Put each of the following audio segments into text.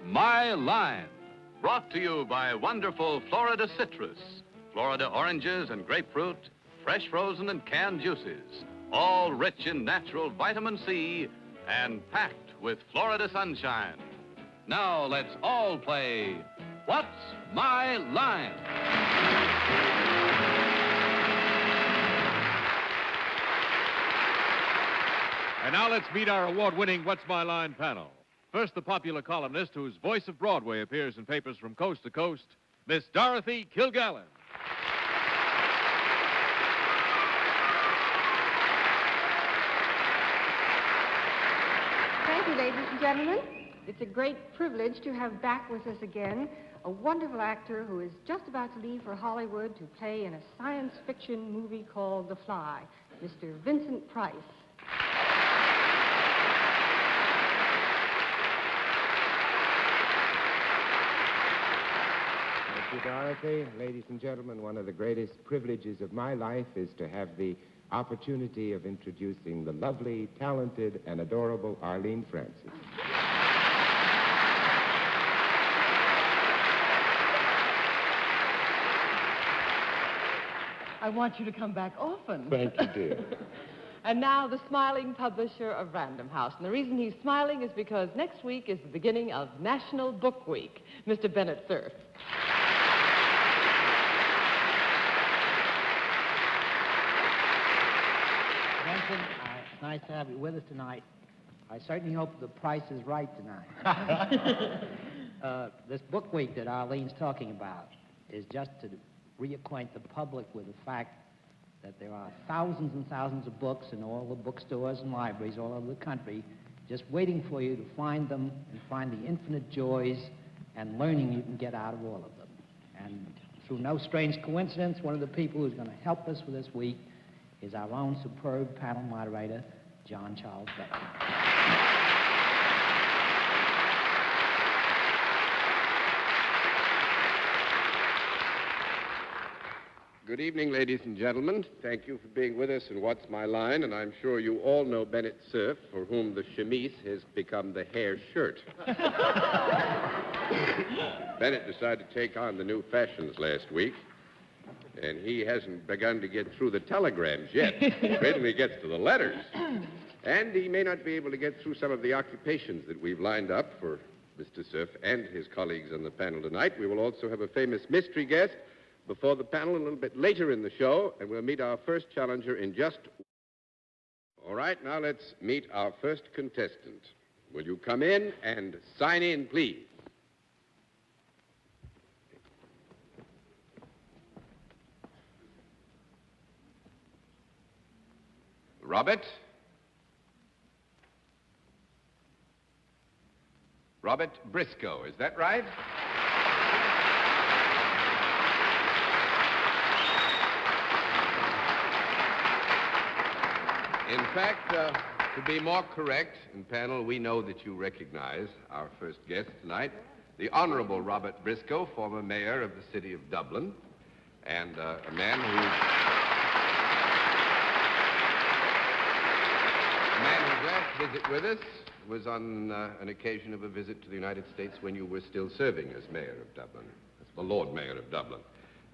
My Line, brought to you by wonderful Florida citrus, Florida oranges and grapefruit, fresh frozen and canned juices, all rich in natural vitamin C and packed with Florida sunshine. Now let's all play What's My Line? And now let's meet our award-winning What's My Line panel. First, the popular columnist whose voice of Broadway appears in papers from coast to coast, Miss Dorothy Kilgallen. Thank you, ladies and gentlemen. It's a great privilege to have back with us again a wonderful actor who is just about to leave for Hollywood to play in a science fiction movie called The Fly, Mr. Vincent Price. Thank you, Dorothy. Ladies and gentlemen, one of the greatest privileges of my life is to have the opportunity of introducing the lovely, talented, and adorable Arlene Francis. I want you to come back often. Thank you, dear. And now the smiling publisher of Random House. And the reason he's smiling is because next week is the beginning of National Book Week. Mr. Bennett, Cerf. Vincent, it's nice to have you with us tonight. I certainly hope the price is right tonight. This book week that Arlene's talking about is just to reacquaint the public with the fact that there are thousands and thousands of books in all the bookstores and libraries all over the country just waiting for you to find them and find the infinite joys and learning you can get out of all of them. And through no strange coincidence, one of the people who's going to help us for this week is our own superb panel moderator, John Charles Bennett. Good evening, ladies and gentlemen. Thank you for being with us in What's My Line, and I'm sure you all know Bennett Cerf, for whom the chemise has become the hair shirt. Bennett decided to take on the new fashions last week, and he hasn't begun to get through the telegrams yet. Wait till he gets to the letters. And he may not be able to get through some of the occupations that we've lined up for Mr. Cerf and his colleagues on the panel tonight. We will also have a famous mystery guest before the panel a little bit later in the show, and we'll meet our first challenger in just... All right, now let's meet our first contestant. Will you come in and sign in, please? Robert? Robert Briscoe, is that right? In fact, to be more correct, and panel, we know that you recognize our first guest tonight, the Honorable Robert Briscoe, former mayor of the city of Dublin, and a man whose last visit with us was on an occasion of a visit to the United States when you were still serving as mayor of Dublin, as the Lord Mayor of Dublin.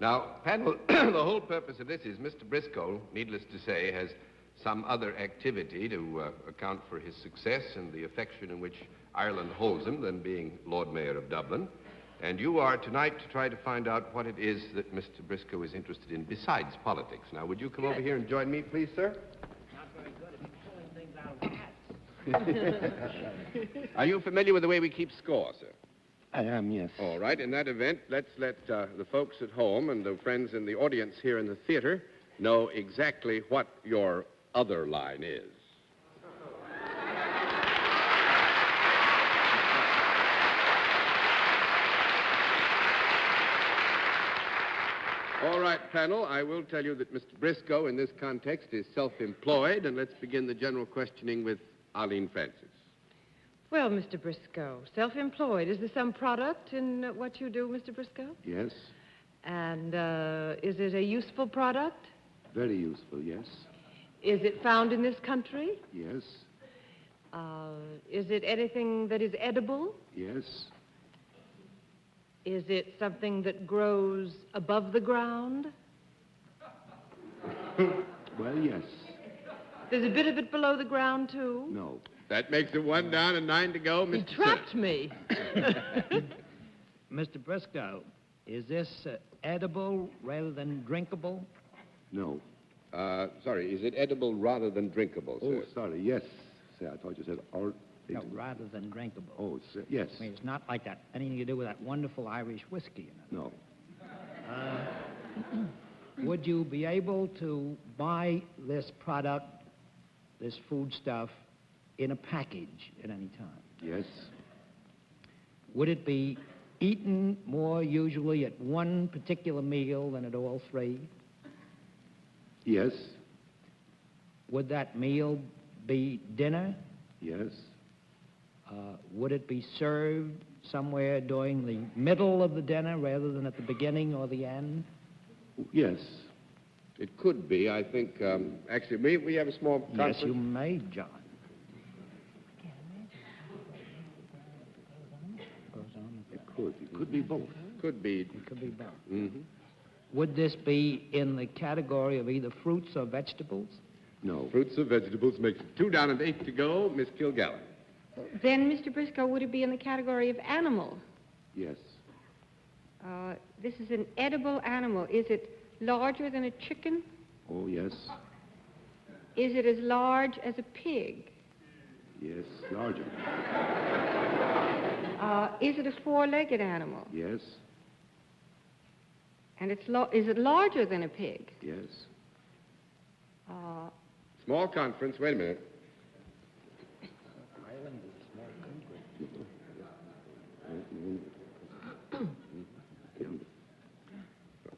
Now, panel, the whole purpose of this is Mr. Briscoe, needless to say, has some other activity to account for his success and the affection in which Ireland holds him than being Lord Mayor of Dublin. And you are tonight to try to find out what it is that Mr. Briscoe is interested in besides politics. Now, would you come over here and join me, please, sir? Not very good if you're pulling things out of hats. Are you familiar with the way we keep score, sir? I am, yes. All right. In that event, let's let the folks at home and the friends in the audience here in the theater know exactly what your other line is. All right, panel, I will tell you that Mr. Briscoe in this context is self-employed, and let's begin the general questioning with Arlene Francis. Well, Mr. Briscoe, self-employed. Is there some product in what you do, Mr. Briscoe? Yes. And is it a useful product? Very useful, yes. Is it found in this country? Yes. Is it anything that is edible? Yes. Is it something that grows above the ground? Well, yes. There's a bit of it below the ground, too? No. That makes it 1 down and 9 to go, He Mr. trapped me. Mr. Briscoe, is this edible rather than drinkable? No. Sorry, is it edible rather than drinkable, Oh, sir? sorry, yes. Say, I thought you said or... No, rather than drinkable. Oh, yes. I mean, it's not like that. Anything to do with that wonderful Irish whiskey in it. No. Would you be able to buy this product, this foodstuff, in a package at any time? Yes. Would it be eaten more usually at one particular meal than at all three? Yes. Would that meal be dinner? Yes. Would it be served somewhere during the middle of the dinner rather than at the beginning or the end? Yes. It could be. I think, actually, may we have a small conference? Yes, you may, John. It could. It could be both. Could be. It could be both. Mm-hmm. Would this be in the category of either fruits or vegetables? No. Fruits or vegetables makes it 2 down and 8 to go, Miss Kilgallen. Then, Mr. Briscoe, would it be in the category of animal? Yes. This is an edible animal. Is it larger than a chicken? Oh, yes. Is it as large as a pig? Yes. Larger. Is it a four-legged animal? Yes. And is it larger than a pig? Yes. Small conference. Wait a minute.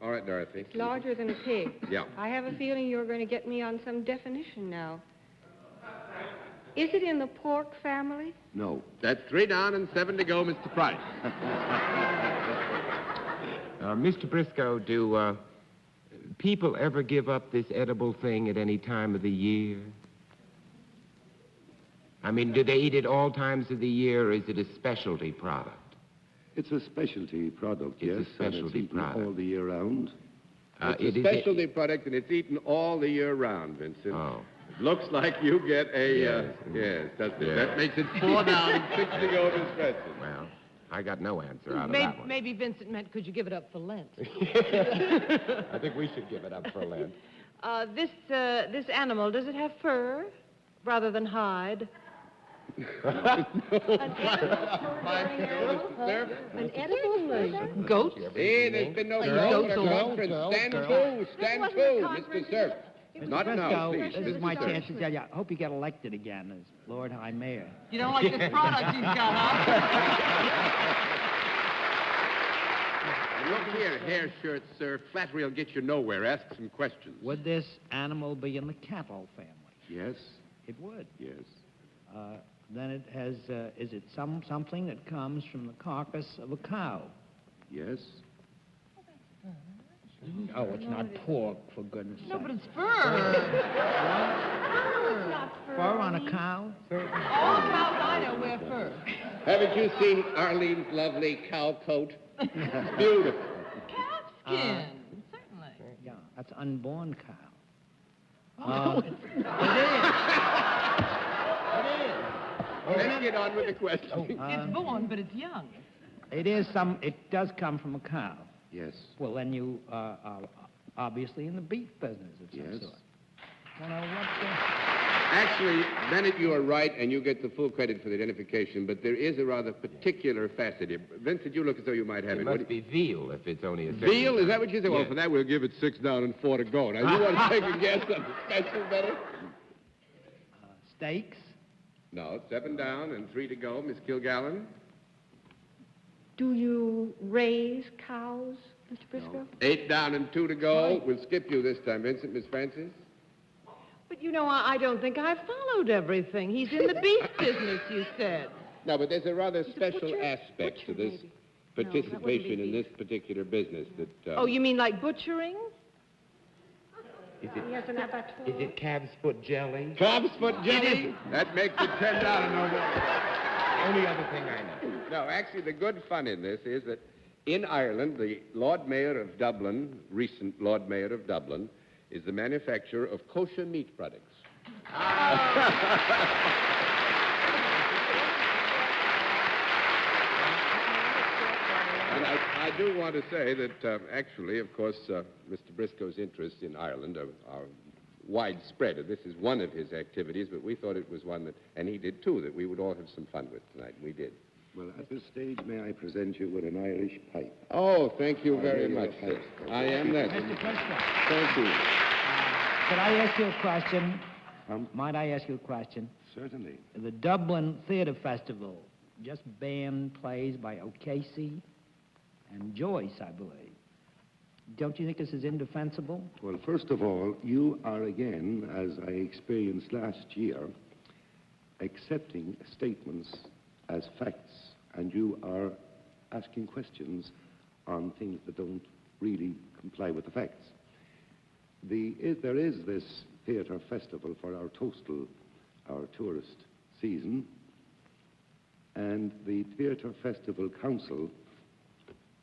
All right, Dorothy. It's larger than a pig. Yeah. I have a feeling you're going to get me on some definition now. Is it in the pork family? No. That's 3 down and 7 to go, Mr. Price. Mr. Briscoe, do people ever give up this edible thing at any time of the year? I mean, do they eat it all times of the year, or is it a specialty product? It's a specialty product, yes. It's a specialty and it's eaten product. all the year round. It's a specialty product, and it's eaten all the year round, Vincent. Oh. It looks like you get a... Yes. Yes, that's it. Yeah. That makes it 4 down and 6 to go, Miss Preston. Well, I got no answer out of Maybe, that one. maybe Vincent meant, could you give it up for Lent? I think we should give it up for Lent. This animal, does it have fur rather than hide? An edible fur? Goats? Hey, there's been no Goats for a alone. conference. Stand to, stand wasn't to, a Mr. conference. Cerf. Not Briscoe, now, please. this is Mr. my Cerf. chance to tell you, I hope you get elected again as Lord High Mayor. You don't like this product he's got, huh? Look here, hair shirt, sir. Flattery will get you nowhere. Ask some questions. Would this animal be in the cattle family? Yes. It would. Yes. Then it has, is it something that comes from the carcass of a cow? Yes. Oh, it's not pork, for goodness sake. No, but it's fur. Fur on a cow? All cows I know wear fur. Haven't you seen Arlene's lovely cow coat? Beautiful. Calf skin, certainly. Yeah, that's unborn cow. Oh, Let's get on with the question. it's born, but it's young. It does come from a cow. Yes. Well, then you are obviously in the beef business of some Yes. sort. Well, now, Actually, Bennett, you are right, and you get the full credit for the identification, but there is a rather particular facet here. Vincent, you look as though you might have It it. must be veal if it's only a Veal? Is that what you say? Well, Yes. for that, we'll give it 6 down and 4 to go. Now, you want to take a guess on the special, Bennett? steaks? No, 7 down and 3 to go. Miss Kilgallen? Do you raise cows, Mr. Briscoe? 8 down and 2 to go. We'll skip you this time, Vincent. Miss Francis? But, you know, I don't think I followed everything. He's in the beef business, you said. No, but there's a rather He's a special butcher? aspect to Butcher, this maybe. No, that wouldn't be participation in beef. this particular business that... Oh, you mean like butchering? Is He has an abattoir. it calf's foot jelly? Calf's foot jelly? That makes it 10 down and no more. Only other thing I know. No, actually, the good fun in this is that In Ireland, the Lord Mayor of Dublin, recent Lord Mayor of Dublin, is the manufacturer of kosher meat products. And I do want to say that, actually, of course, Mr. Briscoe's interests in Ireland are widespread. This is one of his activities, but we thought it was one that, and he did too, that we would all have some fun with tonight. We did. Well, at this stage, may I present you with an Irish pipe? Oh, thank you very much, sir. I am that. Mr. Briscoe, Thank you. could I ask you a question? Might I ask you a question? Certainly. The Dublin Theatre Festival just banned plays by O'Casey and Joyce, I believe. Don't you think this is indefensible? Well, first of all, you are again, as I experienced last year, accepting statements as facts, and you are asking questions on things that don't really comply with the facts. There is this theatre festival for our tourist season, and the Theatre Festival Council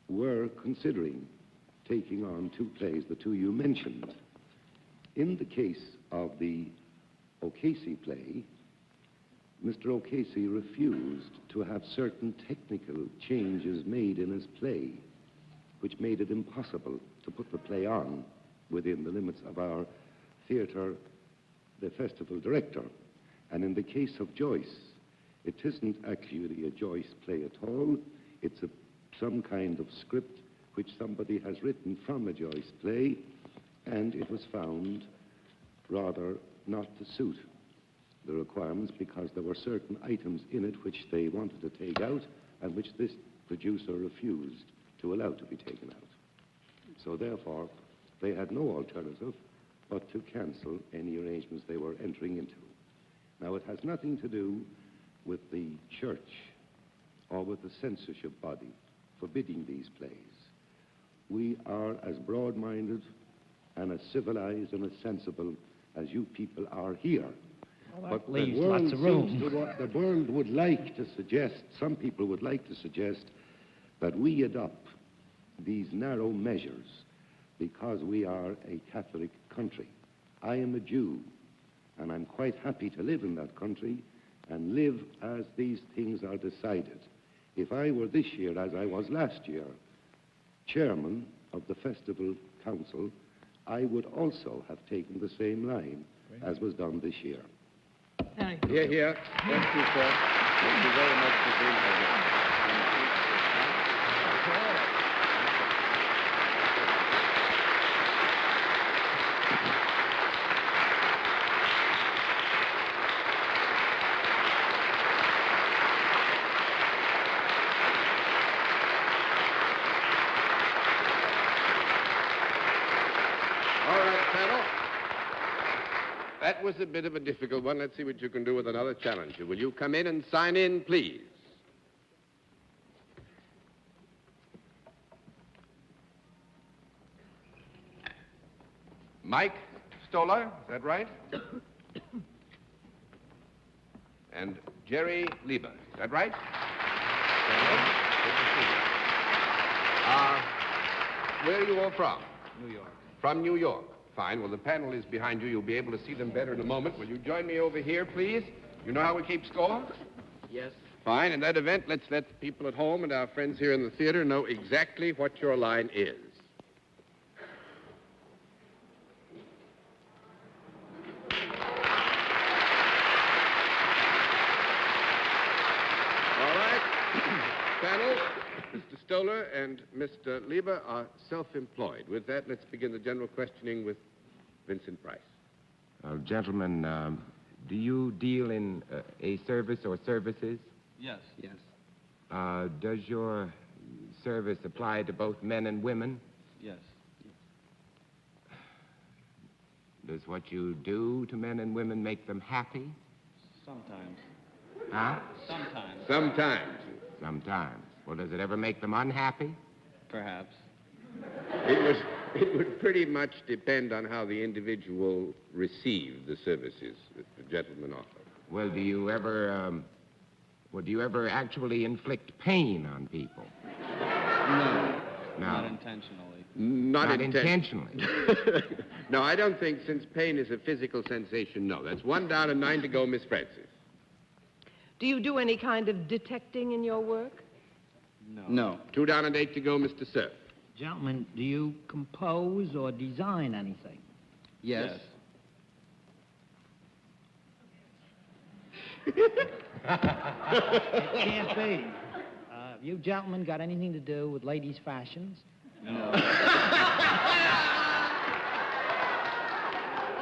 were considering taking on two plays, the two you mentioned. In the case of the O'Casey play, Mr. O'Casey refused to have certain technical changes made in his play, which made it impossible to put the play on within the limits of our theatre, the festival director. And in the case of Joyce, it isn't actually a Joyce play at all. It's some kind of script which somebody has written from a Joyce play, and it was found rather not to suit the requirements because there were certain items in it which they wanted to take out and which this producer refused to allow to be taken out. So therefore, they had no alternative but to cancel any arrangements they were entering into. Now, it has nothing to do with the church or with the censorship body forbidding these plays. We are as broad-minded and as civilized and as sensible as you people are here. Well, but that leaves the world lots of room. seems to what the world would like to suggest, some people would like to suggest, that we adopt these narrow measures because we are a Catholic country. I am a Jew, and I'm quite happy to live in that country and live as these things are decided. If I were this year, as I was last year, chairman of the Festival Council, I would also have taken the same line as was done this year. Here, here. Thank you, sir. Thank you very much for being here. That was a bit of a difficult one. Let's see what you can do with another challenger. Will you come in and sign in, please? Mike Stoller, is that right? And Jerry Lieber, is that right? Where are you all from? New York. From New York. Fine. Well, the panel is behind you. You'll be able to see them better in a moment. Will you join me over here, please? You know how we keep score? Yes. Fine. In that event, let's let the people at home and our friends here in the theater know exactly what your line is. All right. Panel, Mr. Stoller and Mr. Lieber are self-employed. With that, let's begin the general questioning with Vincent Price. Gentlemen, do you deal in a service or services? Yes. Yes. Does your service apply to both men and women? Yes. Does what you do to men and women make them happy? Sometimes. Huh? Sometimes. Sometimes. Sometimes. Well, does it ever make them unhappy? Perhaps. It would pretty much depend on how the individual received the services that the gentleman offered. Well, do you ever actually inflict pain on people? No. No. Not intentionally. Not intentionally. No, I don't think, since pain is a physical sensation, no. That's 1 down and 9 to go, Miss Francis. Do you do any kind of detecting in your work? No. 2 down and 8 to go, Mr. Cerf. Gentlemen, do you compose or design anything? Yes. It can't be. Have you gentlemen got anything to do with ladies' fashions? No.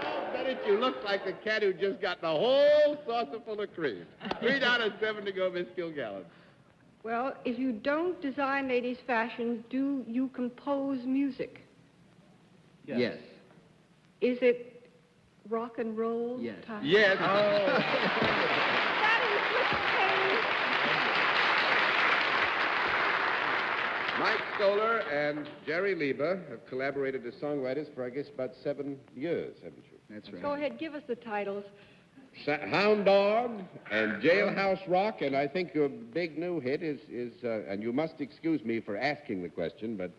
Oh, Bennett, you look like the cat who just got the whole saucer full of cream. 3 down and 7 to go, Miss Kilgallen. Well, if you don't design ladies' fashions, do you compose music? Yes. Is it rock and roll? Yes. Type? Yes. That is Mike Stoller and Jerry Lieber have collaborated as songwriters for, I guess, about 7 years, haven't you? That's right. Go ahead, give us the titles. Hound Dog and Jailhouse Rock, and I think your big new hit is and you must excuse me for asking the question, but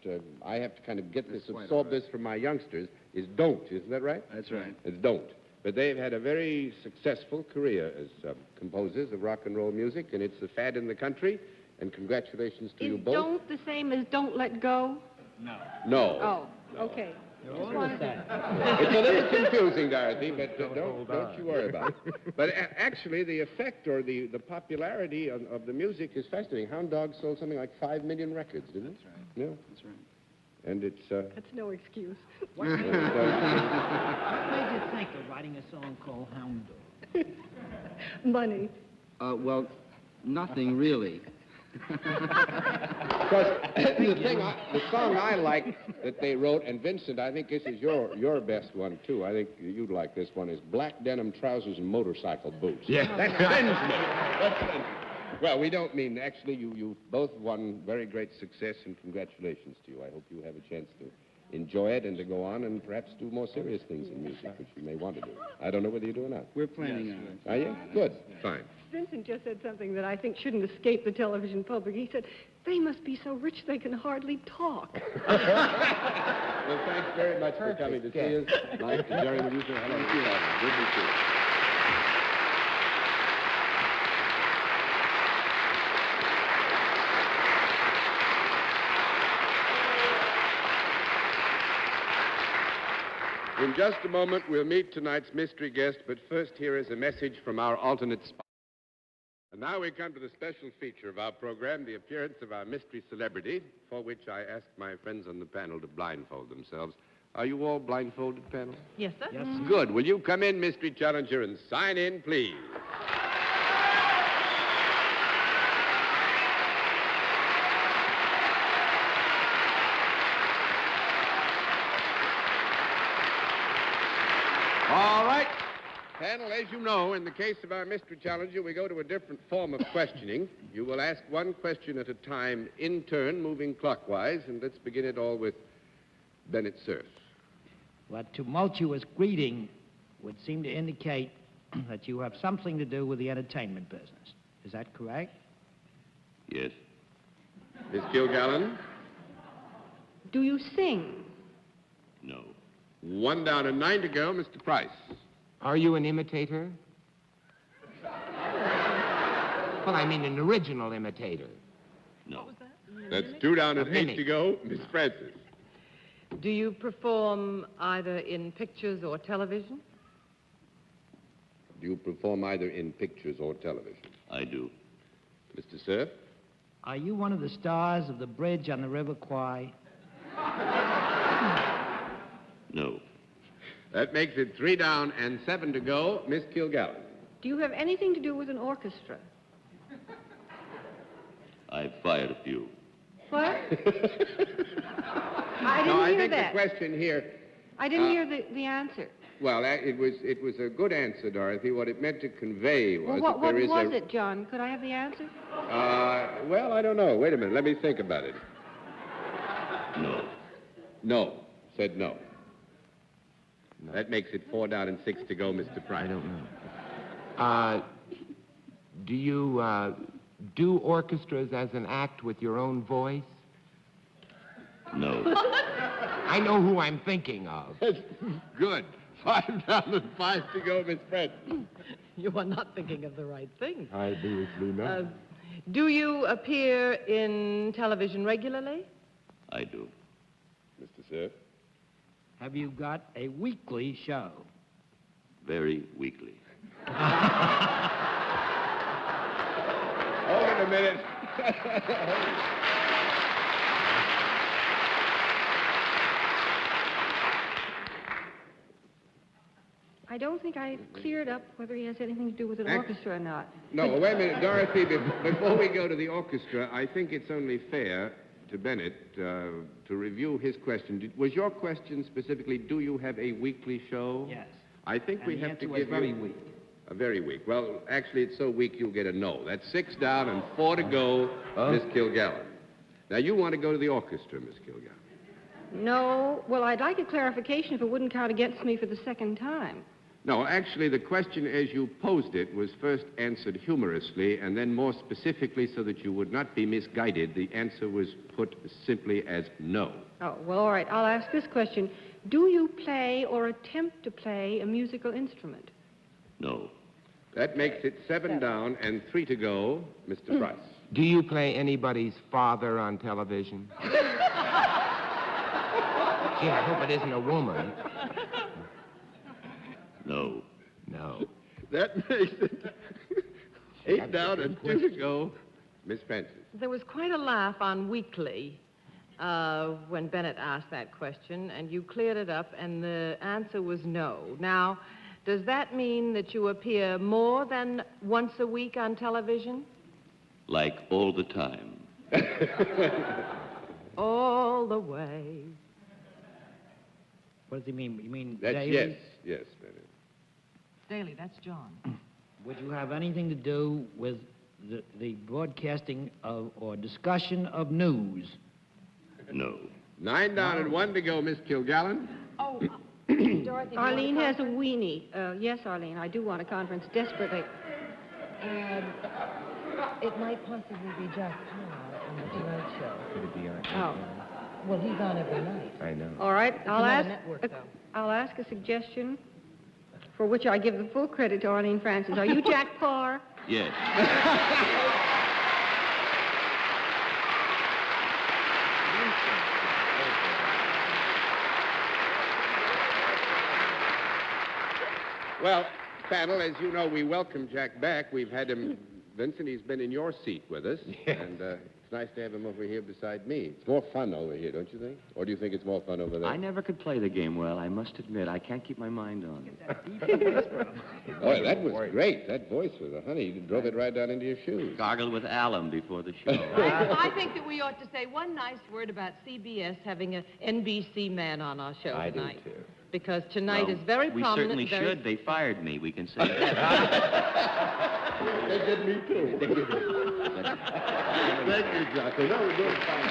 I have to kind of absorb this from my youngsters, is Don't. Isn't that right? That's right. It's Don't. But they've had a very successful career as composers of rock and roll music, and it's a fad in the country, and congratulations to you Is both. Don't the same as Don't Let Go? No. No. Oh, okay. You're all the same. It's a little confusing, Dorothy, but don't you worry about it. But actually, the effect or the popularity of the music is fascinating. Hound Dog sold something like 5 million records, didn't it? That's right. Yeah. That's right. And it's... That's no excuse. What made you think of writing a song called Hound Dog? Money. Well, nothing really. Because the song I like that they wrote, and Vincent, I think this is your best one, too. I think you'd like this one, is Black Denim Trousers and Motorcycle Boots. Yeah. That's Vincent. Well, we don't mean, actually, you both won very great success, and congratulations to you. I hope you have a chance to enjoy it and to go on and perhaps do more serious things in music, which you may want to do. I don't know whether you do or not. We're planning on it. Are you? Good. Fine. Vincent just said something that I think shouldn't escape the television public. He said, they must be so rich they can hardly talk. Well, thanks very much for coming to see us. Mike and Jerry, will you say hello? Thank you. Good to see you. In just a moment, we'll meet tonight's mystery guest, but first here is a message from our alternate sponsor. And now we come to the special feature of our program, the appearance of our mystery celebrity, for which I ask my friends on the panel to blindfold themselves. Are you all blindfolded, panel? Yes, sir. Yes. Good. Will you come in, mystery challenger, and sign in, please? All right. Panel, as you know, in the case of our mystery challenger, we go to a different form of questioning. You will ask one question at a time in turn, moving clockwise, and let's begin it all with Bennett Cerf. What tumultuous greeting would seem to indicate that you have something to do with the entertainment business. Is that correct? Yes. Miss Kilgallen? Do you sing? No. 1 down and 9 to go, Mr. Price. Are you an imitator? Well, I mean an original imitator. No. That's 2 down and A 8 mimic. to go, Miss Francis. Do you perform either in pictures or television? Do you perform either in pictures or television? I do. Mr. Cerf? Are you one of the stars of the bridge on the River Kwai? No. That makes it 3 down and 7 to go, Miss Kilgallen. Do you have anything to do with an orchestra? I've fired a few. What? I didn't No, I hear think that. the question here, I didn't hear the answer. well, it was a good answer, Dorothy. What it meant to convey was Well, that what there is was it, John? Could I have the answer? Well, I don't know. Wait a minute. Let me think about it. No. No. Said no. That makes it 4 down and 6 to go, Mr. Price. I don't know. Do you do orchestras as an act with your own voice? No. I know who I'm thinking of. Good. 5 down and 5 to go, Miss Preston. You are not thinking of the right thing. Obviously not. Do you appear in television regularly? I do. Mr. Cerf? Have you got a weekly show? Very weakly. Hold it a minute. I don't think I cleared up whether he has anything to do with an orchestra or not. No, wait a minute, Dorothy. Before we go to the orchestra, I think it's only fair to Bennett to review his question. Was your question specifically, do you have a weekly show? Yes. I think And we the have answer to was give very you... weak. Very weak. Well, actually, it's so weak you'll get a no. That's 6 down and 4 to go, Miss Kilgallen. Now, you want to go to the orchestra, Miss Kilgallen. No. Well, I'd like a clarification if it wouldn't count against me for the second time. No, actually, the question as you posed it was first answered humorously and then more specifically so that you would not be misguided. The answer was put simply as no. Oh, well, all right. I'll ask this question. Do you play or attempt to play a musical instrument? No. That makes it 7 down and 3 to go, Mr. Price. Do you play anybody's father on television? Gee, I hope it isn't a woman. No. No. That makes it 8 down and 2 to go, Miss Benson. There was quite a laugh on Weekly when Bennett asked that question, and you cleared it up, and the answer was no. Now, does that mean that you appear more than once a week on television? Like all the time. All the way. What does he mean? You mean That's daily? yes. Yes, Bennett. Daily, that's John. Would you have anything to do with the broadcasting of or discussion of news? No. 9 down and 1 to go, Miss Kilgallen. Oh, Dorothy. Arlene has a weenie. Yes, Arlene, I do want a conference desperately. It might possibly be Jack Paar on the Tonight Show. Could it be on? Oh. Well, he's on every night. I know. All right, I'll ask a suggestion for which I give the full credit to Arlene Francis. Are you Jack Paar? Yes. Well, panel, as you know, we welcome Jack back. We've had him, Vincent, he's been in your seat with us. Yes. And it's nice to have him over here beside me. It's more fun over here, don't you think? Or do you think it's more fun over there? I never could play the game well, I must admit. I can't keep my mind on it. Oh, that was great. That voice was a honey. You drove it right down into your shoes. Gargled with alum before the show. I think that we ought to say one nice word about CBS having an NBC man on our show I do, tonight. too. Because tonight Well, is very we prominent. certainly very... should. They fired me. We can say that. They did me, too. Thank you, Jock. No, we're doing fine.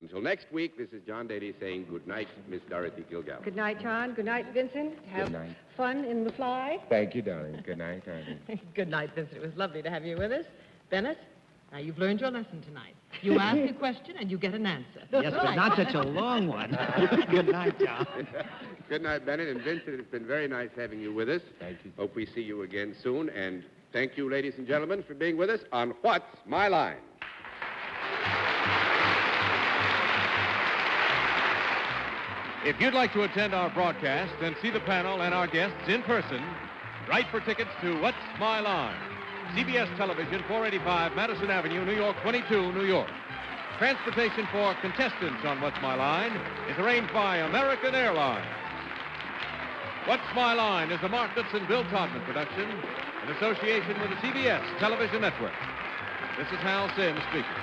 Until next week, this is John Dady saying good night, Miss Dorothy Kilgallen. Good night, John. Good night, Vincent. Have night. fun in the fly. Thank you, darling. Good night, darling. Good night, Vincent. It was lovely to have you with us. Bennett, now you've learned your lesson tonight. You ask a question and you get an answer. Yes, but not such a long one. Good night, John. Good night, Bennett. And Vincent, it's been very nice having you with us. Thank you. Hope we see you again soon. And thank you, ladies and gentlemen, for being with us on What's My Line? If you'd like to attend our broadcast and see the panel and our guests in person, write for tickets to What's My Line? CBS Television, 485 Madison Avenue, New York, 22, New York. Transportation for contestants on What's My Line is arranged by American Airlines. What's My Line is a Mark Goodson and Bill Todman production in association with the CBS Television Network. This is Hal Sims speaking.